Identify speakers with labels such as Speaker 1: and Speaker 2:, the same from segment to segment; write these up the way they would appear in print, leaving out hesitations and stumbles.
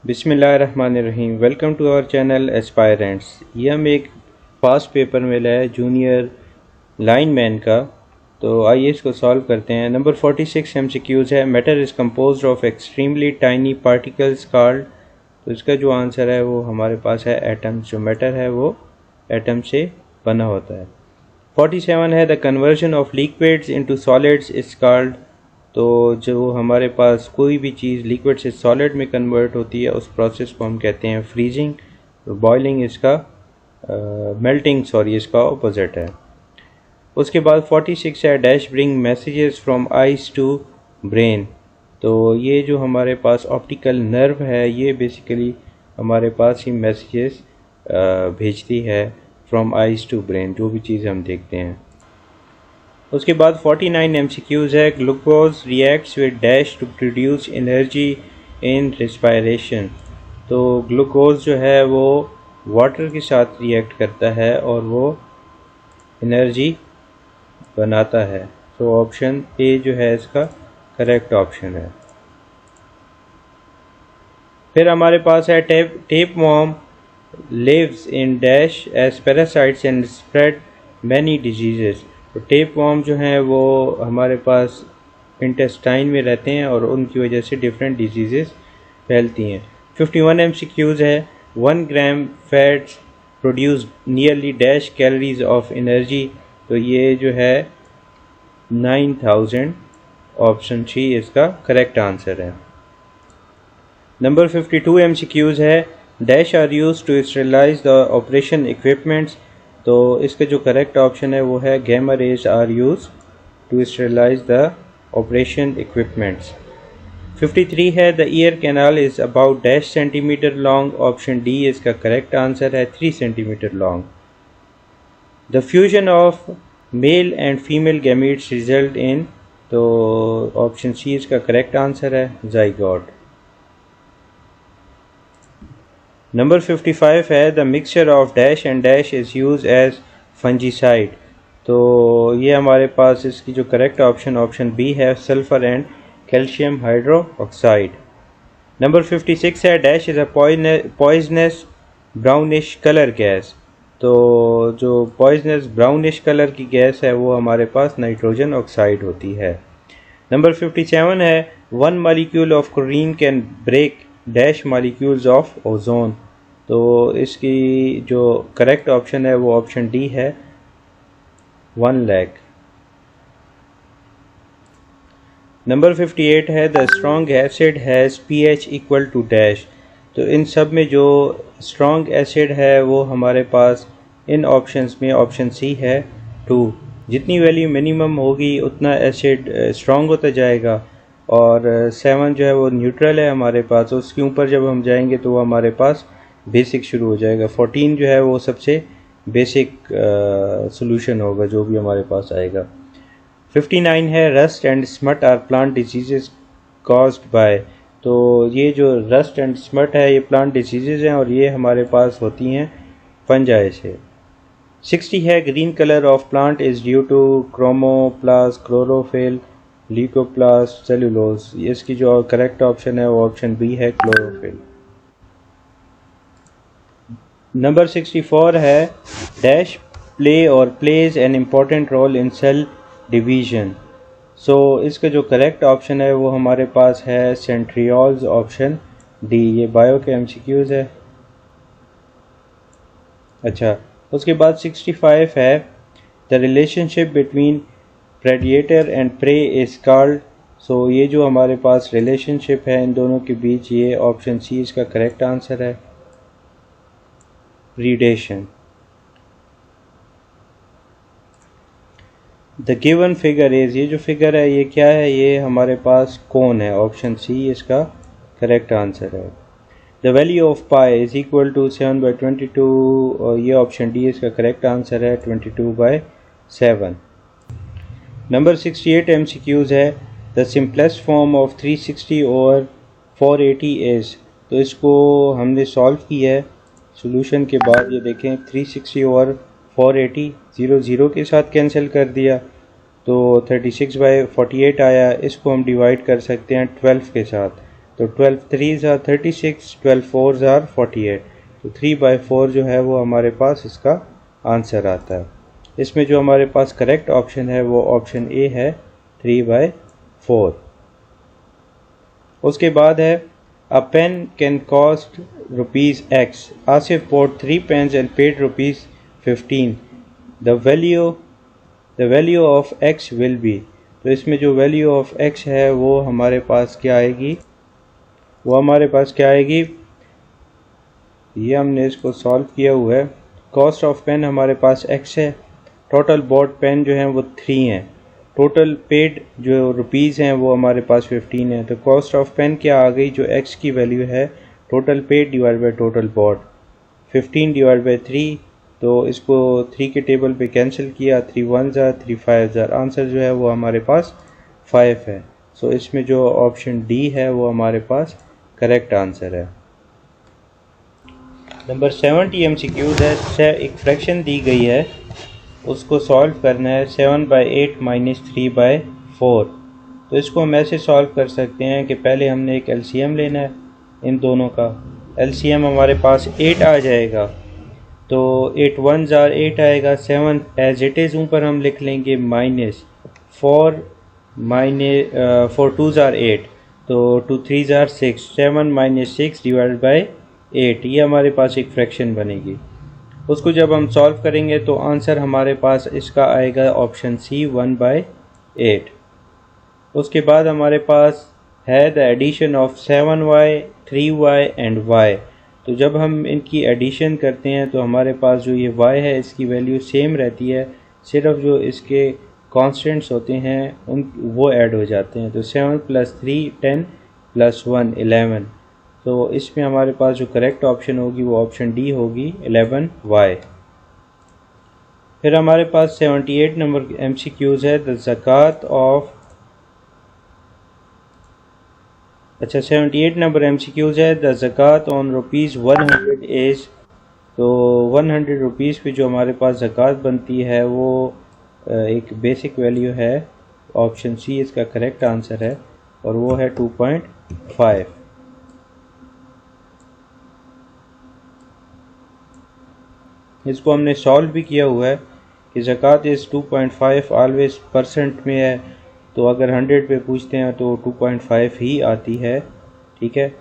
Speaker 1: बिस्मिल्लाहिर्रहमानिर्रहीम। Welcome to our channel aspirants. ये हम एक पास्ट पेपर मिला है जूनियर लाइनमैन का, तो आइए इसको सॉल्व करते हैं। नंबर 46 MCQs है। Matter is composed of extremely tiny particles called, तो इसका जो आंसर है वो हमारे पास है एटम्स। जो मैटर है वो एटम से बना होता है। 47 है the conversion of liquids into solids is called, तो जो हमारे पास कोई भी चीज़ लिक्विड से सॉलिड में कन्वर्ट होती है उस प्रोसेस को हम कहते हैं फ्रीजिंग। बॉइलिंग इसका मेल्टिंग इसका ऑपोजिट है। उसके बाद 46 है dash bring messages from eyes to brain, तो ये जो हमारे पास ऑप्टिकल नर्व है ये बेसिकली हमारे पास ही मैसेजेस भेजती है फ्रॉम आइज टू ब्रेन, जो भी चीज़ हम देखते हैं। उसके बाद 49 MCQs है। Glucose reacts with dash to produce energy in respiration, तो ग्लूकोज जो है वो वाटर के साथ रिएक्ट करता है और वो एनर्जी बनाता है। तो ऑप्शन ए जो है इसका करेक्ट ऑप्शन है। फिर हमारे पास है tapeworm lives in dash as parasites and spread many diseases, तो टेपवॉर्म जो हैं वो हमारे पास इंटेस्टाइन में रहते हैं और उनकी वजह से डिफरेंट डिजीज़ेस फैलती हैं। 51 MCQs है। 1 gram fats produce nearly dash calories of energy, तो ये जो है 9000, ऑप्शन सी इसका करेक्ट आंसर है। नंबर 52 MCQs है। Dash are used to sterilise the operation equipments, तो इसका जो करेक्ट ऑप्शन है वो है gamma rays are used to sterilise the operation equipments. 53 है the ear canal is about dash centimetre long, option D इसका correct answer है 3 centimetre long. The fusion of male and female gametes result in, तो option C इसका correct answer है zygote. Number 55 है the mixture of dash and dash is use as fungicide, तो ये हमारे पास इसकी जो करेक्ट ऑप्शन बी है sulphur and calcium hydroxide. Number 56 है dash is a poisonous brownish colour gas, तो जो पॉइजनस ब्राउनिश कलर की गैस है वो हमारे पास नाइट्रोजन ऑक्साइड होती है। नंबर 57 है 1 molecule of chlorine can break dash molecules of ozone, तो इसकी जो करेक्ट ऑप्शन है वो ऑप्शन डी है 1 लाख। नंबर 58 है the strong acid has pH equal to dash, तो इन सब में जो स्ट्रॉन्ग एसिड है वो हमारे पास इन ऑप्शंस में ऑप्शन सी है 2। जितनी वैल्यू मिनिमम होगी उतना एसिड स्ट्रॉन्ग होता जाएगा, और 7 जो है वो न्यूट्रल है हमारे पास, उसके ऊपर जब हम जाएंगे तो वो हमारे पास बेसिक शुरू हो जाएगा। 14 जो है वो सबसे बेसिक सॉल्यूशन होगा जो भी हमारे पास आएगा। 59 है rust and smut are plant diseases caused by, तो ये जो रस्ट एंड स्मट है ये प्लांट डिजीजेज हैं और ये हमारे पास होती हैं फंजाई से। 60 है green colour of plant is due to chromoplast chlorophyll leucoplast cellulose, इसकी जो करेक्ट ऑप्शन है वो ऑप्शन बी है क्लोरोफिल। नंबर 64 है डैश प्ले और plays an important role in cell division, so इसका जो करेक्ट ऑप्शन है वो हमारे पास है सेंट्रियोल्स, ऑप्शन डी। ये बायो के MCQs है। अच्छा, उसके बाद 65 है the relationship between predator and prey is called, सो ये जो हमारे पास रिलेशनशिप है इन दोनों के बीच ये ऑप्शन सी इसका करेक्ट आंसर है predation. The given figure is, ये जो फिगर है ये क्या है, ये हमारे पास कौन है, ऑप्शन सी इसका करेक्ट आंसर है। The value of pi is equal to 7/22, और ये ऑप्शन डी इसका करेक्ट आंसर है 22/7। नंबर 68 MCQs है the simplest form of 360 over 480 is, तो इसको हमने सॉल्व किया है। सॉल्यूशन के बाद ये देखें 360 ओवर 480 0 के साथ कैंसिल कर दिया, तो 36/48 आया। इसको हम डिवाइड कर सकते हैं 12 के साथ, तो 12 3s are 36, 12 4s are 48, तो 3/4 जो है वो हमारे पास इसका आंसर आता है। इसमें जो हमारे पास करेक्ट ऑप्शन है वो ऑप्शन ए है 3/4। उसके बाद है a pen can cost ₹X, Asif bought 3 pens and paid ₹15, the value of x will be. तो इसमें जो वैल्यू ऑफ x है वो हमारे पास क्या आएगी, ये हमने इसको सॉल्व किया हुआ है। कॉस्ट ऑफ पेन हमारे पास x है, टोटल बॉट पेन जो है वो 3 हैं, टोटल पेड जो रुपीज़ हैं वो हमारे पास 15 है। तो कॉस्ट ऑफ पेन क्या आ गई, जो x की वैल्यू है total paid divide by total bought, 15 divide by 3, तो इसको 3 के टेबल पे कैंसिल किया, 3 1s are 3 5s are, answer जो है वो हमारे पास 5 है। सो इसमें जो ऑप्शन डी है वो हमारे पास करेक्ट आंसर है। नंबर 70 MCQs है, एक फ्रैक्शन दी गई है उसको सॉल्व करना है 7/8 माइनस 3/4। तो इसको हम ऐसे सॉल्व कर सकते हैं कि पहले हमने एक LCM लेना है, इन दोनों का LCM हमारे पास 8 आ जाएगा, तो 8 1s are 8 आएगा, 7 एज इट इज़ ऊपर हम लिख लेंगे माइनस 4 2s are 8, तो 2 3s are 6, 7 minus 6 divide by 8, ये हमारे पास एक फ्रैक्शन बनेगी। उसको जब हम सॉल्व करेंगे तो आंसर हमारे पास इसका आएगा ऑप्शन सी 1/8। उसके बाद हमारे पास है the addition of 7y 3y and y। तो जब हम इनकी एडिशन करते हैं तो हमारे पास जो ये y है इसकी वैल्यू सेम रहती है, सिर्फ जो इसके कांस्टेंट्स होते हैं उन वो ऐड हो जाते हैं। तो 7 + 3 10 + 1 11, तो इसमें हमारे पास जो करेक्ट ऑप्शन होगी वो ऑप्शन डी होगी 11y। फिर हमारे पास 78 नंबर MCQs है, द ज़कात ऑफ 78 नंबर MCQs है, द ज़कात ऑन ₹100 इज़। तो 100 रुपीज़ पे जो हमारे पास ज़कात बनती है वो एक बेसिक वैल्यू है, ऑप्शन सी इसका करेक्ट आंसर है और वो है 2.5। इसको हमने सॉल्व भी किया हुआ है कि ज़कात इज़ 2.5 ऑलवेज परसेंट में है, तो अगर 100 पे पूछते हैं तो 2.5 ही आती है, ठीक है।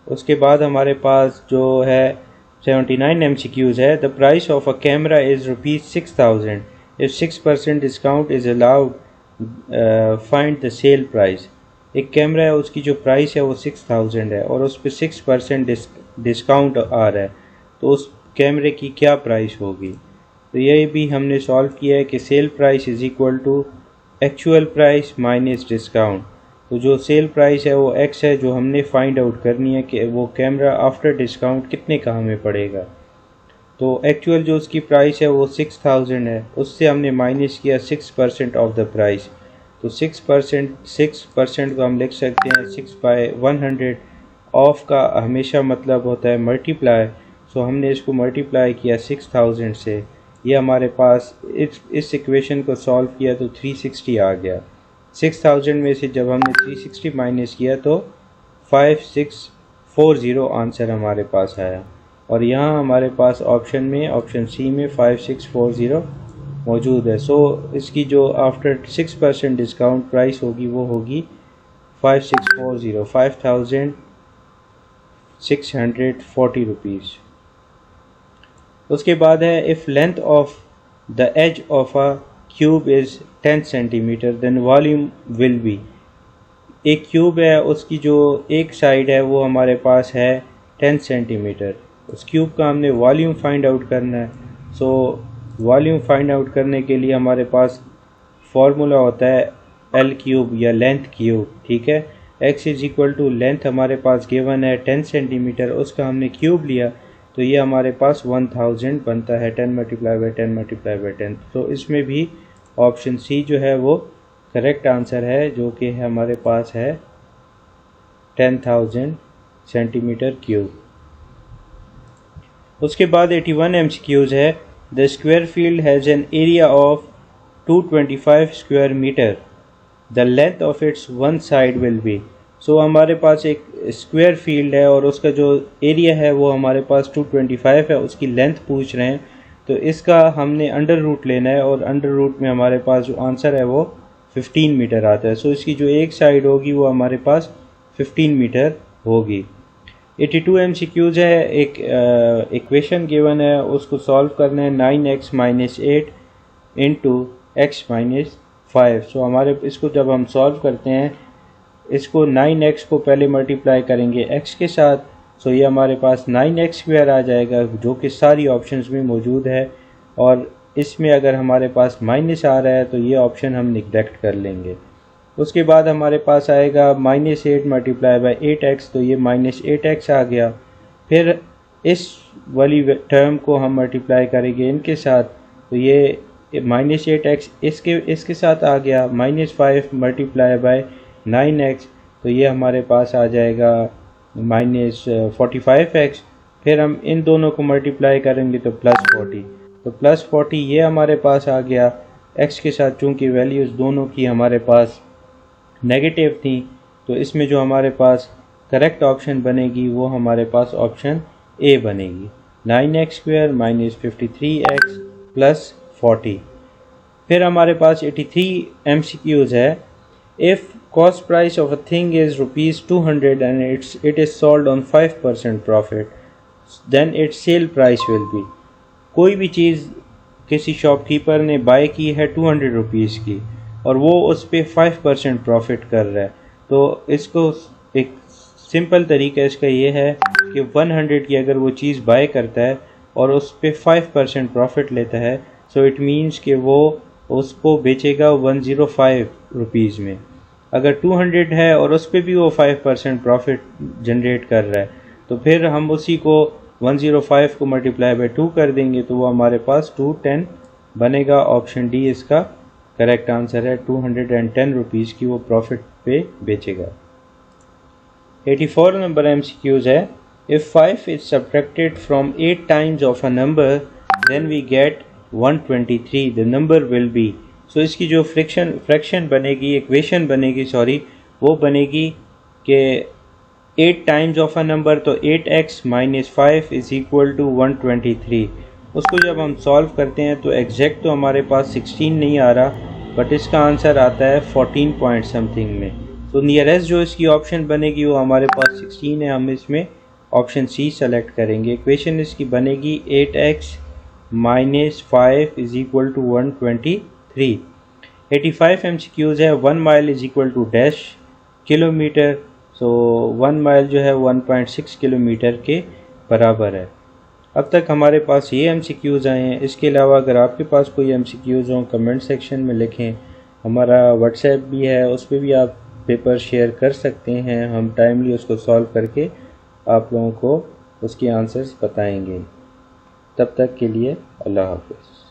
Speaker 1: उसके बाद हमारे पास जो है 79 MCQs है, the price of a camera is ₹6000, if 6% discount is allowed, find the sale price. एक कैमरा है उसकी जो प्राइस है वो 6000 है और उस पर 6% डिस्काउंट आ रहा है, तो उस कैमरे की क्या प्राइस होगी। तो ये भी हमने सॉल्व किया है कि sale price is equal to actual price minus discount. तो जो सेल प्राइस है वो x है, जो हमने फाइंड आउट करनी है कि वो कैमरा आफ्टर डिस्काउंट कितने का हमें पड़ेगा। तो एक्चुअल जो उसकी प्राइस है वो 6000 है, उससे हमने माइनस किया 6% ऑफ द प्राइस, तो 6% को हम लिख सकते हैं 6/100। ऑफ का हमेशा मतलब होता है मल्टीप्लाई, सो हमने इसको मल्टीप्लाई किया 6000 से, ये हमारे पास इस इक्वेशन को सॉल्व किया तो 360 आ गया। 6000 में से जब हमने 360 माइनस किया तो 5640 आंसर हमारे पास आया, और यहाँ हमारे पास ऑप्शन में ऑप्शन सी में 5640 मौजूद है। सो इसकी जो आफ्टर 6% डिस्काउंट प्राइस होगी वो होगी 5640 5640 रुपीज़। उसके बाद है if length of the edge of a cube is 10 centimetre then volume will be. एक क्यूब है उसकी जो एक साइड है वो हमारे पास है 10 सेंटीमीटर, उस क्यूब का हमने वॉल्यूम फाइंड आउट करना है। सो वॉल्यूम फाइंड आउट करने के लिए हमारे पास फार्मूला होता है L क्यूब या लेंथ क्यूब, ठीक है। x is equal to length हमारे पास गिवन है 10 सेंटीमीटर, उसका हमने क्यूब लिया तो ये हमारे पास 1000 बनता है, 10 × 10 × 10। तो इसमें भी ऑप्शन सी जो है वो करेक्ट आंसर है, जो कि हमारे पास है 10,000 सेंटीमीटर क्यूब। उसके बाद 81 MCQs है, the square field has an area of 225 square metre, the length of its one side will be. सो हमारे पास एक स्क्वायर फील्ड है और उसका जो एरिया है वो हमारे पास 225 है, उसकी लेंथ पूछ रहे हैं। तो इसका हमने अंडर रूट लेना है और अंडर रूट में हमारे पास जो आंसर है वो 15 मीटर आता है। सो इसकी जो एक साइड होगी वो हमारे पास 15 मीटर होगी। 82 MCQs है, एक इक्वेशन गिवन है, उसको सॉल्व करना है 9x - 8 इंटू x - 5। सो हमारे इसको जब हम सॉल्व करते हैं, इसको 9x को पहले मल्टीप्लाई करेंगे x के साथ, सो ये हमारे पास 9x² आ जाएगा, जो कि सारी ऑप्शंस में मौजूद है। और इसमें अगर हमारे पास माइनस आ रहा है तो ये ऑप्शन हम निगलेक्ट कर लेंगे। उसके बाद हमारे पास आएगा -8 × 8x, तो ये -8x आ गया। फिर इस वाली टर्म को हम मल्टीप्लाई करेंगे इनके साथ, तो ये -8x इसके साथ आ गया। -5 × 9x, तो ये हमारे पास आ जाएगा -45x। फिर हम इन दोनों को मल्टीप्लाई करेंगे तो +40, तो +40 ये हमारे पास आ गया। x के साथ चूँकि वैल्यूज़ दोनों की हमारे पास नेगेटिव थी, तो इसमें जो हमारे पास करेक्ट ऑप्शन बनेगी वो हमारे पास ऑप्शन ए बनेगी, 9x² - 53x + 40। फिर हमारे पास 83 MCQs है। If cost price of a thing is ₹200 and it is sold on 5% profit, then its sale price will be. कोई भी चीज़ किसी शॉपकीपर ने बाय की है 200 रुपीज़ की और वो उस पर 5% प्रॉफिट कर रहा है, तो इसको एक सिंपल तरीका इसका ये है कि 100 की अगर वो चीज़ बाय करता है और उस पर 5% प्रॉफिट लेता है, सो इट मीन्स कि वो उसको बेचेगा 105 रुपीज़ में। अगर 200 है और उस पर भी वो 5% प्रॉफिट जनरेट कर रहा है, तो फिर हम उसी को 105 को मल्टीप्लाई बाय 2 कर देंगे, तो वो हमारे पास 210 बनेगा। ऑप्शन डी इसका करेक्ट आंसर है, 210 रुपीज़ की वो प्रॉफिट पे बेचेगा। 84 नंबर MCQs है। If 5 is subtracted from 8 times of a number then we get 123, the number will be. सो इसकी जो फ्रैक्शन बनेगी, इक्वेशन बनेगी वो बनेगी कि 8 टाइम्स ऑफ अ नंबर, तो 8x - 5 इज़ इक्वल टू 123। उसको जब हम सॉल्व करते हैं तो एग्जैक्ट तो हमारे पास 16 नहीं आ रहा, बट इसका आंसर आता है 14 पॉइंट समथिंग में। तो नियरेस्ट जो इसकी ऑप्शन बनेगी वो हमारे पास 16 है, हम इसमें ऑप्शन सी सेलेक्ट करेंगे। इक्वेशन इसकी बनेगी 8x - 5 is equal to 123। 85 MCQs है। 1 mile is equal to dash kilometre, so 1 mile जो है 1.6 किलोमीटर के बराबर है। अब तक हमारे पास ये MCQs आए हैं। इसके अलावा अगर आपके पास कोई MCQs हों कमेंट सेक्शन में लिखें। हमारा व्हाट्सएप भी है, उस पर भी आप पेपर शेयर कर सकते हैं, हम टाइमली उसको सॉल्व करके आप लोगों को उसके आंसर्स बताएंगे। तब तक के लिए अल्लाह हाफ़िज़।